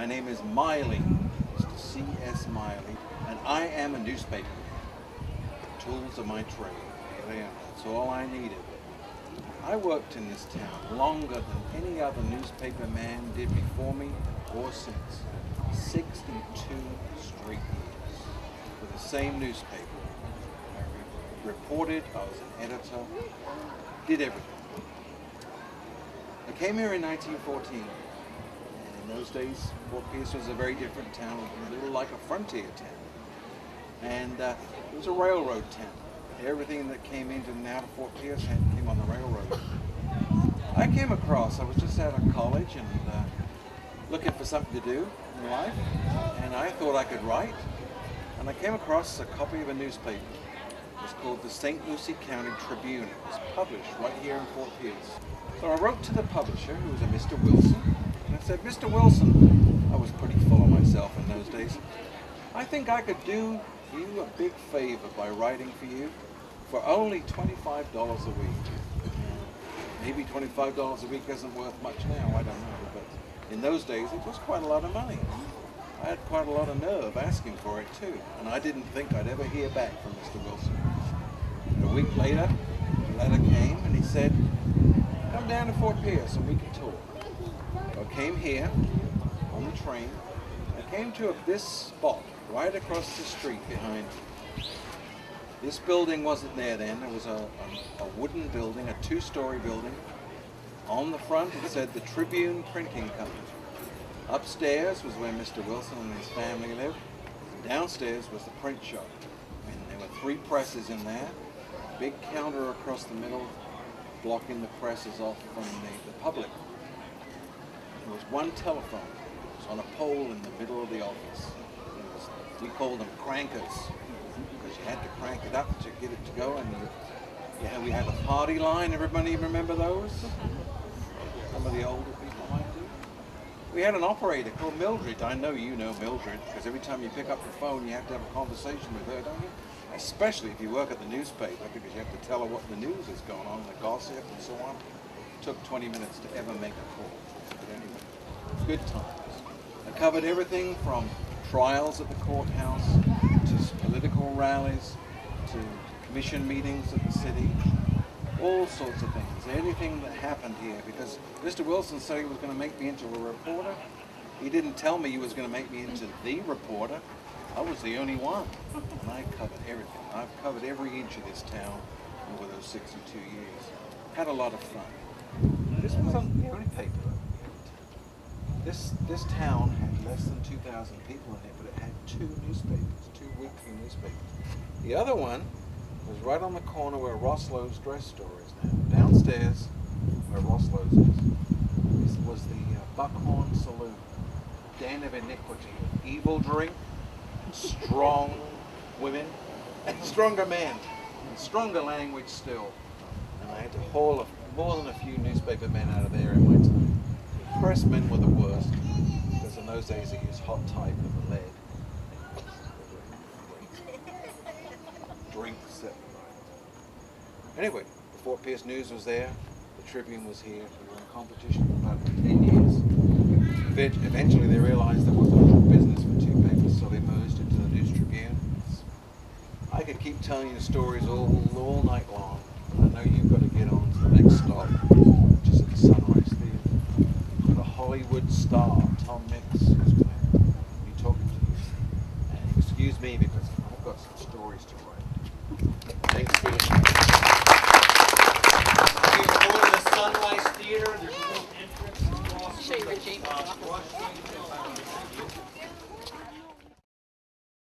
My name is Miley, Mr. C.S. Miley, and I am a newspaper. Tools of my trade. Here they are. That's all I needed. I worked in this town longer than any other newspaper man did before me or since. 62 straight years for the same newspaper. I reported, I was an editor, did everything. I came here in 1914. In those days, Fort Pierce was a very different town, a little like a frontier town. And it was a railroad town. Everything that came into and out of Fort Pierce came on the railroad. I came across, I was just out of college and looking for something to do in life, and I thought I could write. And I came across a copy of a newspaper. It was called the St. Lucie County Tribune. It was published right here in Fort Pierce. So I wrote to the publisher, who was a Mr. Wilson, and I said, Mr. Wilson, I was pretty full of myself in those days, I think I could do you a big favor by writing for you for only $25 a week. Maybe $25 a week isn't worth much now, I don't know, but in those days it was quite a lot of money. I had quite a lot of nerve asking for it too, and I didn't think I'd ever hear back from Mr. Wilson. And a week later, the letter came and he said, come down to Fort Pierce and we can talk. So I came here on the train. I came to this spot right across the street behind me. This building wasn't there then. There was a wooden building, a two-story building. On the front it said the Tribune Printing Company. Upstairs was where Mr. Wilson and his family lived. Downstairs was the print shop. And there were 3 presses in there. A big counter across the middle, blocking the presses off from the public. There was one telephone. It was on a pole in the middle of the office. We called them crankers, because you had to crank it up to get it to go. And we had a party line. Everybody remember those? Some of the older people might do. We had an operator called Mildred. I know you know Mildred, because every time you pick up the phone, you have to have a conversation with her, don't you? Especially if you work at the newspaper, because you have to tell her what the news is going on, the gossip and so on. It took 20 minutes to ever make a call. But anyway, good times. I covered everything from trials at the courthouse, to political rallies, to commission meetings at the city, all sorts of things, anything that happened here, because Mr. Wilson said he was going to make me into a reporter. He didn't tell me he was going to make me into the reporter. I was the only one, and I covered everything. I've covered every inch of this town over those 62 years. Had a lot of fun. This was a good paper. This town had less than 2,000 people in it, but it had 2 newspapers, 2 weekly newspapers. The other one was right on the corner where Roslow's dress store is now. Downstairs, where Roslow's is, this was the Buckhorn Saloon, den of iniquity, evil drink, strong women, and stronger men, and stronger language still. And I had to haul more than a few newspaper men out of there in my time. Pressmen were the worst, because in those days they used hot type with the lead. Drinks. Anyway, the Fort Pierce News was there, the Tribune was here, we were in competition for about 10 years. Eventually they realized there wasn't enough business for 2 papers, so they merged into the News-Tribune. I could keep telling you stories all night long, but I know you've got to get on to the next stop, which is at the Sunrise Theatre. Got a Hollywood star, Tom Mix, who's going to be talking to you. And excuse me because I've got some stories to write. Thanks for listening.